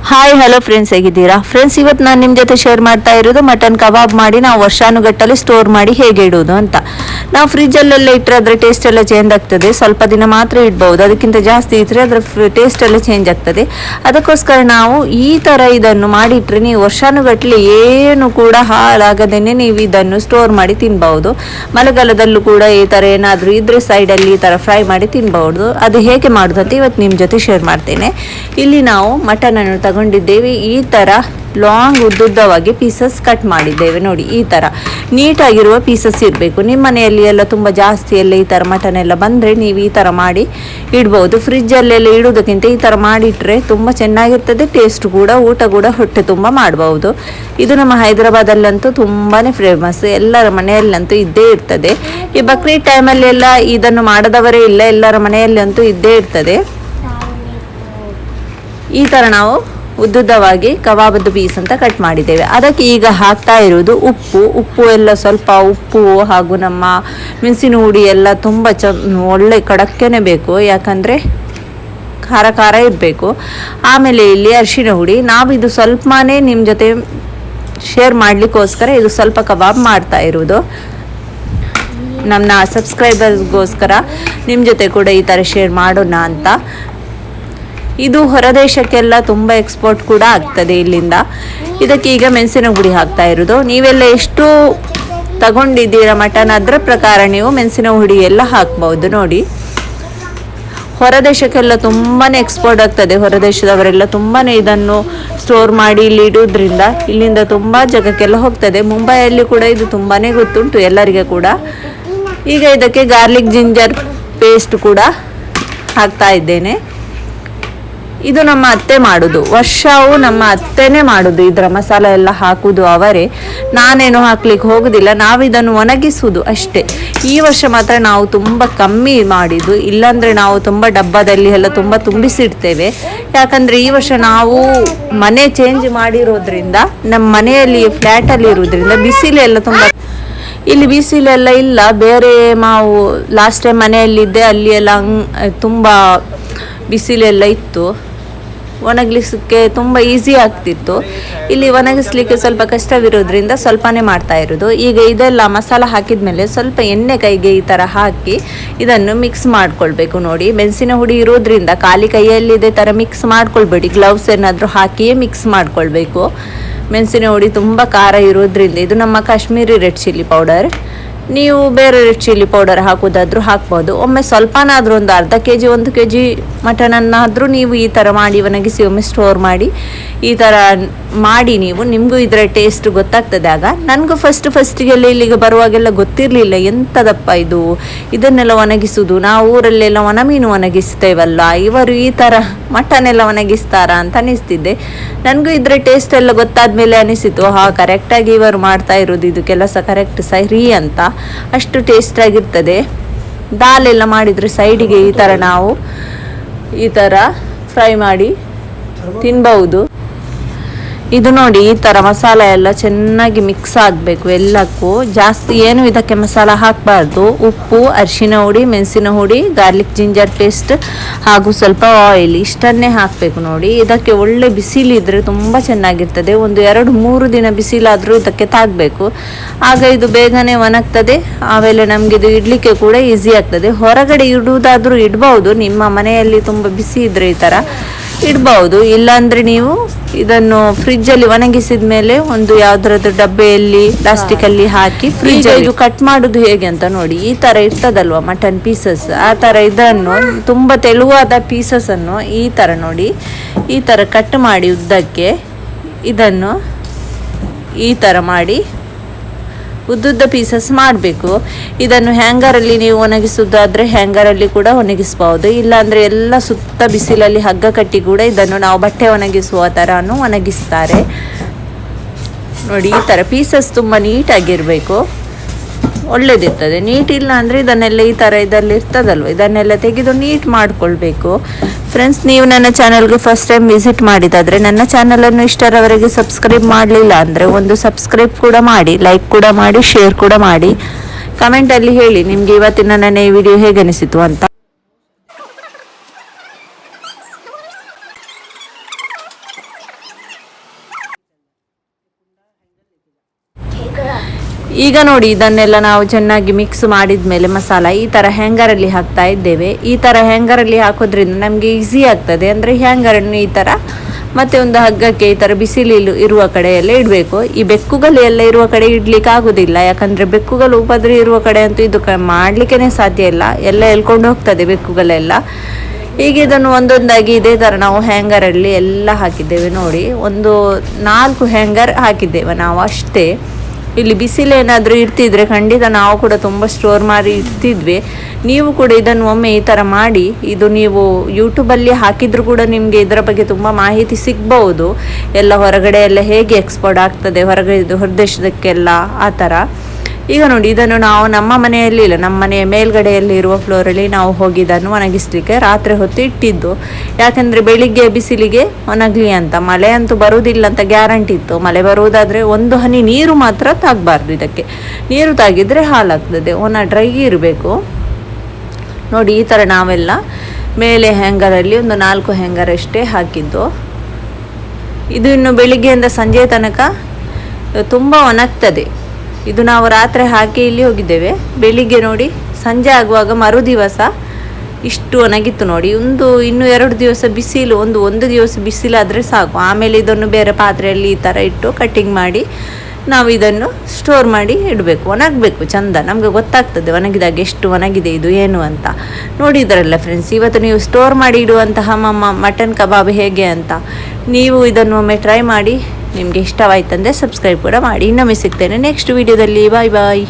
Hi hello friends, ಹೇಗಿದ್ದೀರಾ friends? ಇವತ್ತು ನಾನು ನಿಮ್ಮ ಜೊತೆ ಶೇರ್ ಮಾಡ್ತಾ ಇರೋದು ಮಟನ್ ಕಬಾಬ್ ಮಾಡಿ ನಾವು ವರ್ಷಾನುಗಟ್ಟಲೆ ಸ್ಟೋರ್ ಮಾಡಿ ಹೇಗೆ ಇಡೋದು ಅಂತ. ನಾವು ಫ್ರಿಜ್ಜಲ್ಲೆಲ್ಲ ಇಟ್ಟರೆ ಅದರ ಟೇಸ್ಟ್ ಎಲ್ಲ ಚೇಂಜ್ ಆಗ್ತದೆ. ಸ್ವಲ್ಪ ದಿನ ಮಾತ್ರ ಇಡ್ಬೋದು, ಅದಕ್ಕಿಂತ ಜಾಸ್ತಿ ಇಟ್ಟರೆ ಅದರ ಟೇಸ್ಟ್ ಎಲ್ಲ ಚೇಂಜ್ ಆಗ್ತದೆ. ಅದಕ್ಕೋಸ್ಕರ ನಾವು ಈ ಥರ ಇದನ್ನು ಮಾಡಿಟ್ರೆ ನೀವು ವರ್ಷಾನುಗಟ್ಟಲೆ ಏನು ಕೂಡ ಹಾಳಾಗದೇನೆ ನೀವು ಇದನ್ನು ಸ್ಟೋರ್ ಮಾಡಿ ತಿನ್ಬಹುದು. ಮಳೆಗಾಲದಲ್ಲೂ ಕೂಡ ಈ ಥರ ಏನಾದರೂ ಇದ್ರೆ ಸೈಡಲ್ಲಿ ಈ ಥರ ಫ್ರೈ ಮಾಡಿ ತಿನ್ಬಹುದು. ಅದು ಹೇಗೆ ಮಾಡೋದು ಅಂತ ಇವತ್ತು ನಿಮ್ಮ ಜೊತೆ ಶೇರ್ ಮಾಡ್ತೇನೆ. ಇಲ್ಲಿ ನಾವು ಮಟನನ್ನು ತಗೊಂಡಿದ್ದೇವೆ. ಈ ಥರ ಲಾಂಗ್ ಉದ್ದುದ್ದವಾಗಿ ಪೀಸಸ್ ಕಟ್ ಮಾಡಿದ್ದೇವೆ. ನೋಡಿ, ಈ ಥರ ನೀಟಾಗಿರುವ ಪೀಸಸ್ ಇರಬೇಕು. ನಿಮ್ಮ ಮನೆಯಲ್ಲಿ ಎಲ್ಲ ತುಂಬ ಜಾಸ್ತಿ ಎಲ್ಲ ಈ ಥರ ಮಟನ್ ಎಲ್ಲ ಬಂದರೆ ನೀವು ಈ ಥರ ಮಾಡಿ ಇಡ್ಬೋದು. ಫ್ರಿಜ್ಜಲ್ಲೆಲ್ಲ ಇಡೋದಕ್ಕಿಂತ ಈ ಥರ ಮಾಡಿಟ್ರೆ ತುಂಬ ಚೆನ್ನಾಗಿರ್ತದೆ. ಟೇಸ್ಟ್ ಕೂಡ, ಊಟ ಕೂಡ ಹೊಟ್ಟೆ ತುಂಬ ಮಾಡ್ಬೋದು. ಇದು ನಮ್ಮ ಹೈದರಾಬಾದಲ್ಲಂತೂ ತುಂಬಾ ಫೇಮಸ್. ಎಲ್ಲರ ಮನೆಯಲ್ಲಂತೂ ಇದ್ದೇ ಇರ್ತದೆ. ಈ ಬಕ್ರೀದ್ ಟೈಮಲ್ಲಿ ಎಲ್ಲ ಇದನ್ನು ಮಾಡದವರೇ ಇಲ್ಲ, ಎಲ್ಲರ ಮನೆಯಲ್ಲಂತೂ ಇದ್ದೇ ಇರ್ತದೆ. ಈ ಥರ ನಾವು ಉದ್ದುದ್ದವಾಗಿ ಕಬಾಬದ್ದು ಪೀಸ್ ಅಂತ ಕಟ್ ಮಾಡಿದ್ದೇವೆ. ಅದಕ್ಕೆ ಈಗ ಹಾಕ್ತಾ ಇರೋದು ಉಪ್ಪು ಎಲ್ಲ ಸ್ವಲ್ಪ ಉಪ್ಪು ಹಾಗೂ ನಮ್ಮ ಮೆಣಸಿನ ಹುಡಿ ಎಲ್ಲ ತುಂಬ ಒಳ್ಳೆ ಕಡಕ್ಕೇನೆ ಬೇಕು, ಯಾಕಂದರೆ ಖಾರ ಇರಬೇಕು. ಆಮೇಲೆ ಇಲ್ಲಿ ಅರಿಶಿನ ಹುಡಿ. ನಾವು ಇದು ಸ್ವಲ್ಪನೇ ನಿಮ್ಮ ಜೊತೆ ಶೇರ್ ಮಾಡಲಿಕ್ಕೋಸ್ಕರ ಇದು ಸ್ವಲ್ಪ ಕಬಾಬ್ ಮಾಡ್ತಾ ಇರೋದು. ನಮ್ಮ ಸಬ್ಸ್ಕ್ರೈಬರ್ಸ್ಗೋಸ್ಕರ ನಿಮ್ಮ ಜೊತೆ ಕೂಡ ಈ ಥರ ಶೇರ್ ಮಾಡೋಣ ಅಂತ. ಇದು ಹೊರದೇಶಕ್ಕೆಲ್ಲ ತುಂಬ ಎಕ್ಸ್ಪೋರ್ಟ್ ಕೂಡ ಆಗ್ತದೆ ಇಲ್ಲಿಂದ. ಇದಕ್ಕೆ ಈಗ ಮೆಣಸಿನ ಹುಡಿ ಹಾಕ್ತಾ ಇರೋದು. ನೀವೆಲ್ಲ ಎಷ್ಟು ತಗೊಂಡಿದ್ದೀರಾ ಮಟನ್ ಅದರ ಪ್ರಕಾರ ನೀವು ಮೆಣಸಿನ ಹುಡಿ ಎಲ್ಲ ಹಾಕ್ಬೋದು. ನೋಡಿ, ಹೊರದೇಶಕ್ಕೆಲ್ಲ ತುಂಬಾ ಎಕ್ಸ್ಪೋರ್ಟ್ ಆಗ್ತದೆ. ಹೊರದೇಶದವರೆಲ್ಲ ತುಂಬಾ ಇದನ್ನು ಸ್ಟೋರ್ ಮಾಡಿ ಇಲ್ಲಿ ಇಡೋದ್ರಿಂದ ಇಲ್ಲಿಂದ ತುಂಬ ಜಾಗಕ್ಕೆಲ್ಲ ಹೋಗ್ತದೆ. ಮುಂಬೈಯಲ್ಲಿ ಕೂಡ ಇದು ತುಂಬಾ ಗೊತ್ತುಂಟು ಎಲ್ಲರಿಗೆ ಕೂಡ. ಈಗ ಇದಕ್ಕೆ ಗಾರ್ಲಿಕ್ ಜಿಂಜರ್ ಪೇಸ್ಟ್ ಕೂಡ ಹಾಕ್ತಾ ಇದ್ದೇನೆ. ಇದು ನಮ್ಮ ಅತ್ತೆ ಮಾಡೋದು, ವರ್ಷವೂ ನಮ್ಮ ಅತ್ತೆನೇ ಮಾಡೋದು. ಇದರ ಮಸಾಲೆ ಎಲ್ಲ ಹಾಕುವುದು ಅವರೇ, ನಾನೇನು ಹಾಕ್ಲಿಕ್ಕೆ ಹೋಗುದಿಲ್ಲ. ನಾವು ಇದನ್ನು ಒಣಗಿಸುವುದು ಅಷ್ಟೇ. ಈ ವರ್ಷ ಮಾತ್ರ ನಾವು ತುಂಬ ಕಮ್ಮಿ ಮಾಡಿದ್ದು, ಇಲ್ಲಾಂದರೆ ನಾವು ತುಂಬ ಡಬ್ಬದಲ್ಲಿ ಎಲ್ಲ ತುಂಬ ತುಂಬಿಸಿಡ್ತೇವೆ. ಯಾಕಂದರೆ ಈ ವರ್ಷ ನಾವು ಮನೆ ಚೇಂಜ್ ಮಾಡಿರೋದ್ರಿಂದ, ನಮ್ಮ ಮನೆಯಲ್ಲಿ ಫ್ಲ್ಯಾಟಲ್ಲಿ ಇರೋದ್ರಿಂದ ಬಿಸಿಲೆಲ್ಲ ತುಂಬ, ಇಲ್ಲಿ ಬಿಸಿಲೆಲ್ಲ ಇಲ್ಲ. ಬೇರೆ ನಾವು ಲಾಸ್ಟ್ ಟೈಮ್ ಮನೆಯಲ್ಲಿದ್ದೆ, ಅಲ್ಲಿ ಎಲ್ಲ ತುಂಬ ಬಿಸಿಲೆಲ್ಲ ಇತ್ತು. ಒಣಗಿಸಲಿಕ್ಕೆ ತುಂಬ ಈಸಿ ಆಗ್ತಿತ್ತು. ಇಲ್ಲಿ ಒಣಗಿಸ್ಲಿಕ್ಕೆ ಸ್ವಲ್ಪ ಕಷ್ಟವಿರೋದ್ರಿಂದ ಸ್ವಲ್ಪನೇ ಮಾಡ್ತಾ ಇರೋದು. ಈಗ ಇದೆಲ್ಲ ಮಸಾಲ ಹಾಕಿದ ಮೇಲೆ ಸ್ವಲ್ಪ ಎಣ್ಣೆ ಕೈಗೆ ಈ ಥರ ಹಾಕಿ ಇದನ್ನು ಮಿಕ್ಸ್ ಮಾಡ್ಕೊಳ್ಬೇಕು. ನೋಡಿ, ಮೆಣಸಿನ ಹುಡಿ ಇರೋದ್ರಿಂದ ಖಾಲಿ ಕೈಯಲ್ಲಿ ಇದೇ ಥರ ಮಿಕ್ಸ್ ಮಾಡ್ಕೊಳ್ಬೇಡಿ, ಗ್ಲೌಸ್ ಏನಾದರೂ ಹಾಕಿಯೇ ಮಿಕ್ಸ್ ಮಾಡ್ಕೊಳ್ಬೇಕು. ಮೆಣಸಿನ ಹುಡಿ ತುಂಬ ಖಾರ ಇರೋದ್ರಿಂದ ಇದು ನಮ್ಮ ಕಾಶ್ಮೀರಿ ರೆಡ್ ಚಿಲ್ಲಿ ಪೌಡರ್. ನೀವು ಬೇರೆ ರೆಡ್ ಚಿಲ್ಲಿ ಪೌಡರ್ ಹಾಕೋದಾದ್ರೂ ಹಾಕ್ಬೋದು. ಒಮ್ಮೆ ಸ್ವಲ್ಪನಾದರೂ ಒಂದು ಅರ್ಧ ಕೆಜಿ 1 ಕೆಜಿ ಮಟನನ್ನಾದರೂ ನೀವು ಈ ಥರ ಮಾಡಿ ಒಣಗಿಸಿ ಒಮ್ಮೆ ಸ್ಟೋರ್ ಮಾಡಿ ಈ ಥರ ಮಾಡಿ ನಿಮಗೂ ಇದರ ಟೇಸ್ಟ್ ಗೊತ್ತಾಗ್ತದೆ. ಆಗ ನನಗೂ ಫಸ್ಟಿಗೆಲ್ಲ ಇಲ್ಲಿಗೆ ಬರುವಾಗೆಲ್ಲ ಗೊತ್ತಿರಲಿಲ್ಲ ಎಂಥದಪ್ಪ ಇದನ್ನೆಲ್ಲ ಒಣಗಿಸೋದು. ನಾವು ಊರಲ್ಲೆಲ್ಲ ಒಣಮೀನು ಒಣಗಿಸ್ತೇವಲ್ಲ, ಇವರು ಈ ಥರ ಮಟನ್ ಎಲ್ಲ ಒಣಗಿಸ್ತಾರಾ ಅಂತ ಅನಿಸ್ತಿದ್ದೆ. ನನಗೂ ಇದರ ಟೇಸ್ಟ್ ಎಲ್ಲ ಗೊತ್ತಾದ ಮೇಲೆ ಅನಿಸಿತು, ಕರೆಕ್ಟಾಗಿ ಇವರು ಮಾಡ್ತಾ ಇರೋದು ಇದು ಕೆಲಸ ಕರೆಕ್ಟ್ ಸರಿ ಅಂತ. ಅಷ್ಟು ಟೇಸ್ಟಾಗಿರ್ತದೆ. ದಾಲೆಲ್ಲ ಮಾಡಿದರೆ ಸೈಡಿಗೆ ಈ ಥರ ನಾವು ಈ ಥರ ಫ್ರೈ ಮಾಡಿ ತಿನ್ಬಹುದು. ಇದು ನೋಡಿ, ಈ ಥರ ಮಸಾಲ ಎಲ್ಲ ಚೆನ್ನಾಗಿ ಮಿಕ್ಸ್ ಆಗಬೇಕು ಎಲ್ಲಕ್ಕೂ. ಜಾಸ್ತಿ ಏನು ಇದಕ್ಕೆ ಮಸಾಲ ಹಾಕಬಾರ್ದು. ಉಪ್ಪು, ಅರಿಶಿನ ಹುಡಿ, ಮೆಣಸಿನ ಹುಡಿ, ಗಾರ್ಲಿಕ್ ಜಿಂಜರ್ ಪೇಸ್ಟ್ ಹಾಗೂ ಸ್ವಲ್ಪ ಆಯಿಲ್, ಇಷ್ಟನ್ನೇ ಹಾಕಬೇಕು. ನೋಡಿ, ಇದಕ್ಕೆ ಒಳ್ಳೆ ಬಿಸಿಲಿದ್ರೆ ತುಂಬ ಚೆನ್ನಾಗಿರ್ತದೆ. ಒಂದು 2-3 ದಿನ ಬಿಸಿಲಾದರೂ ಇದಕ್ಕೆ ತಾಗಬೇಕು. ಆಗ ಇದು ಬೇಗನೆ ಒಣಗ್ತದೆ. ಆಮೇಲೆ ನಮಗೆ ಇದು ಇಡಲಿಕ್ಕೆ ಕೂಡ ಈಸಿ ಆಗ್ತದೆ. ಹೊರಗಡೆ ಇಡುವುದಾದರೂ ಇಡ್ಬೋದು, ನಿಮ್ಮ ಮನೆಯಲ್ಲಿ ತುಂಬ ಬಿಸಿ ಇದ್ದರೆ ಈ ಥರ ಇಡ್ಬೋದು. ಇಲ್ಲಾಂದರೆ ನೀವು ಇದನ್ನು ಫ್ರಿಜ್ಜಲ್ಲಿ ಒಣಗಿಸಿದ ಮೇಲೆ ಒಂದು ಯಾವುದಾದ್ರೂ ಡಬ್ಬೆಯಲ್ಲಿ ಪ್ಲಾಸ್ಟಿಕಲ್ಲಿ ಹಾಕಿ ಫ್ರಿಜ್. ಇದು ಕಟ್ ಮಾಡೋದು ಹೇಗೆ ಅಂತ ನೋಡಿ, ಈ ಥರ ಇರ್ತದಲ್ವ ಮಟನ್ ಪೀಸಸ್, ಆ ಥರ ಇದನ್ನು ತುಂಬ ತೆಳುವಾದ ಪೀಸಸನ್ನು ಈ ಥರ ನೋಡಿ ಈ ಥರ ಕಟ್ ಮಾಡಿ ಉದ್ದಕ್ಕೆ ಇದನ್ನು ಈ ಥರ ಮಾಡಿ ಉದ್ದುದ್ದ ಪೀಸಸ್ ಮಾಡಬೇಕು. ಇದನ್ನು ಹ್ಯಾಂಗರಲ್ಲಿ ನೀವು ಒಣಗಿಸೋದಾದರೆ ಹ್ಯಾಂಗರಲ್ಲಿ ಕೂಡ ಒಣಗಿಸ್ಬೋದು. ಇಲ್ಲಾಂದರೆ ಎಲ್ಲ ಸುತ್ತ ಬಿಸಿಲಲ್ಲಿ ಹಗ್ಗ ಕಟ್ಟಿ ಕೂಡ ಇದನ್ನು ನಾವು ಬಟ್ಟೆ ಒಣಗಿಸುವ ಥರನೂ ಒಣಗಿಸ್ತಾರೆ. ನೋಡಿ, ಈ ಥರ ಪೀಸಸ್ ತುಂಬ ನೀಟಾಗಿರಬೇಕು, ಒಳ್ಳೇದಿರ್ತದೆ. ನೀಟ್ ಇಲ್ಲ ಅಂದರೆ ಇದನ್ನೆಲ್ಲ ಈ ಥರ ಇದರಲ್ಲಿ ಇರ್ತದಲ್ವ, ಇದನ್ನೆಲ್ಲ ತೆಗೆದು ನೀಟ್ ಮಾಡಿಕೊಳ್ಬೇಕು. ಫ್ರೆಂಡ್ಸ್, ನೀವು ನನ್ನ ಚಾನಲ್ಗೆ ಫಸ್ಟ್ ಟೈಮ್ ವಿಸಿಟ್ ಮಾಡಿದಾದರೆ ನನ್ನ ಚಾನಲನ್ನು ಇಷ್ಟರವರೆಗೆ ಸಬ್ಸ್ಕ್ರೈಬ್ ಮಾಡಲಿಲ್ಲ ಅಂದರೆ ಒಂದು ಸಬ್ಸ್ಕ್ರೈಬ್ ಕೂಡ ಮಾಡಿ, ಲೈಕ್ ಕೂಡ ಮಾಡಿ, ಶೇರ್ ಕೂಡ ಮಾಡಿ. ಕಮೆಂಟಲ್ಲಿ ಹೇಳಿ ನಿಮಗೆ ಇವತ್ತಿನ ನನ್ನ ಈ ವಿಡಿಯೋ ಹೇಗೆ ಅನಿಸಿತು ಅಂತ. ಈಗ ನೋಡಿ ಇದನ್ನೆಲ್ಲ ನಾವು ಚೆನ್ನಾಗಿ ಮಿಕ್ಸ್ ಮಾಡಿದ ಮೇಲೆ ಮಸಾಲ ಈ ಥರ ಹ್ಯಾಂಗರಲ್ಲಿ ಹಾಕ್ತಾ ಇದ್ದೇವೆ. ಈ ಥರ ಹ್ಯಾಂಗರಲ್ಲಿ ಹಾಕೋದ್ರಿಂದ ನಮಗೆ ಈಸಿ ಆಗ್ತದೆ. ಅಂದರೆ ಹ್ಯಾಂಗರನ್ನು ಈ ಥರ ಮತ್ತೆ ಒಂದು ಹಗ್ಗಕ್ಕೆ ಈ ಥರ ಬಿಸಿಲು ಇರುವ ಕಡೆಯಲ್ಲೇ ಇಡಬೇಕು. ಈ ಬೆಕ್ಕುಗಳು ಎಲ್ಲ ಇರುವ ಕಡೆ ಇಡ್ಲಿಕ್ಕೆ ಆಗೋದಿಲ್ಲ, ಯಾಕಂದರೆ ಬೆಕ್ಕುಗಳು ಉಪದ್ರ ಇರುವ ಕಡೆ ಅಂತೂ ಇದು ಮಾಡಲಿಕ್ಕೇ ಸಾಧ್ಯ ಇಲ್ಲ, ಎಲ್ಲ ಎಳ್ಕೊಂಡು ಹೋಗ್ತದೆ ಬೆಕ್ಕುಗಳೆಲ್ಲ. ಹೀಗೆ ಇದನ್ನು ಒಂದೊಂದಾಗಿ ಇದೇ ಥರ ನಾವು ಹ್ಯಾಂಗರಲ್ಲಿ ಎಲ್ಲ ಹಾಕಿದ್ದೇವೆ. ನೋಡಿ, ಒಂದು 4 ಹ್ಯಾಂಗರ್ ಹಾಕಿದ್ದೇವೆ ನಾವು ಅಷ್ಟೇ. ಇಲ್ಲಿ ಬಿಸಿಲು ಏನಾದರೂ ಇರ್ತಿದ್ರೆ ಖಂಡಿತ ನಾವು ಕೂಡ ತುಂಬ ಸ್ಟೋರ್ ಮಾಡಿ ಇಡ್ತಿದ್ವಿ. ನೀವು ಕೂಡ ಇದನ್ನು ಒಮ್ಮೆ ಈ ಥರ ಮಾಡಿ. ಇದು ನೀವು ಯೂಟ್ಯೂಬಲ್ಲಿ ಹಾಕಿದರೂ ಕೂಡ ನಿಮಗೆ ಇದರ ಬಗ್ಗೆ ತುಂಬ ಮಾಹಿತಿ ಸಿಗ್ಬೋದು. ಎಲ್ಲ ಹೊರಗಡೆ ಎಲ್ಲ ಹೇಗೆ ಎಕ್ಸ್ಪೋರ್ಟ್ ಆಗ್ತದೆ ಹೊರದೇಶದಕ್ಕೆಲ್ಲ ಆ ಥರ. ಈಗ ನೋಡಿ, ಇದನ್ನು ನಾವು ನಮ್ಮ ಮನೆಯಲ್ಲಿ ಇಲ್ಲ, ನಮ್ಮ ಮನೆಯ ಮೇಲ್ಗಡೆಯಲ್ಲಿ ಇರುವ ಫ್ಲೋರಲ್ಲಿ ನಾವು ಹೋಗಿ ಇದನ್ನು ಒಣಗಿಸ್ಲಿಕ್ಕೆ ರಾತ್ರಿ ಹೊತ್ತು ಇಟ್ಟಿದ್ದು. ಯಾಕಂದರೆ ಬೆಳಿಗ್ಗೆ ಬಿಸಿಲಿಗೆ ಒಣಗಲಿ ಅಂತ. ಮಳೆ ಅಂತೂ ಬರುವುದಿಲ್ಲ ಅಂತ ಗ್ಯಾರಂಟಿ ಇತ್ತು. ಮಳೆ ಬರುವುದಾದರೆ ಒಂದು ಹನಿ ನೀರು ಮಾತ್ರ ತಾಗಬಾರ್ದು. ಇದಕ್ಕೆ ನೀರು ತಾಗಿದರೆ ಹಾಳಾಗ್ತದೆ, ಡ್ರೈ ಇರಬೇಕು. ನೋಡಿ, ಈ ಥರ ನಾವೆಲ್ಲ ಮೇಲೆ ಹ್ಯಾಂಗರಲ್ಲಿ ಒಂದು 4 ಹ್ಯಾಂಗರ್ ಅಷ್ಟೇ ಹಾಕಿದ್ದು. ಇದು ಇನ್ನು ಬೆಳಿಗ್ಗೆಯಿಂದ ಸಂಜೆ ತನಕ ತುಂಬ ಒಣಗ್ತದೆ. ಇದು ನಾವು ರಾತ್ರಿ ಹಾಕಿ ಇಲ್ಲಿ ಹೋಗಿದ್ದೇವೆ. ಬೆಳಿಗ್ಗೆ ನೋಡಿ ಸಂಜೆ ಆಗುವಾಗ ಮರುದಿವಸ ಇಷ್ಟು ಒಣಗಿತ್ತು ನೋಡಿ. ಇನ್ನು 2 ದಿವಸ ಬಿಸಿಲು, ಒಂದು ದಿವಸ ಬಿಸಿಲಾದರೆ ಸಾಕು. ಆಮೇಲೆ ಇದನ್ನು ಬೇರೆ ಪಾತ್ರೆಯಲ್ಲಿ ಈ ಥರ ಇಟ್ಟು ಕಟ್ಟಿಂಗ್ ಮಾಡಿ ನಾವು ಇದನ್ನು ಸ್ಟೋರ್ ಮಾಡಿ ಇಡಬೇಕು. ಒಣಗಬೇಕು ಚಂದ, ನಮಗೆ ಗೊತ್ತಾಗ್ತದೆ ಒಣಗಿದಾಗ ಎಷ್ಟು ಒಣಗಿದೆ ಇದು ಏನು ಅಂತ. ನೋಡಿದ್ರಲ್ಲ ಫ್ರೆಂಡ್ಸ್, ಇವತ್ತು ನೀವು ಸ್ಟೋರ್ ಮಾಡಿ ಇಡುವಂತಹ ಮಟನ್ ಕಬಾಬ್ ಹೇಗೆ ಅಂತ. ನೀವು ಇದನ್ನು ಒಮ್ಮೆ ಟ್ರೈ ಮಾಡಿ. ನಿಮಗೆ ಇಷ್ಟವಾಯ್ತಂದರೆ ಸಬ್ಸ್ಕ್ರೈಬ್ ಕೂಡ ಮಾಡಿ. ಇನ್ನೊಮ್ಮೆ ಸಿಗ್ತೇನೆ ನೆಕ್ಸ್ಟ್ ವಿಡಿಯೋದಲ್ಲಿ. ಬಾಯ್ ಬಾಯ್.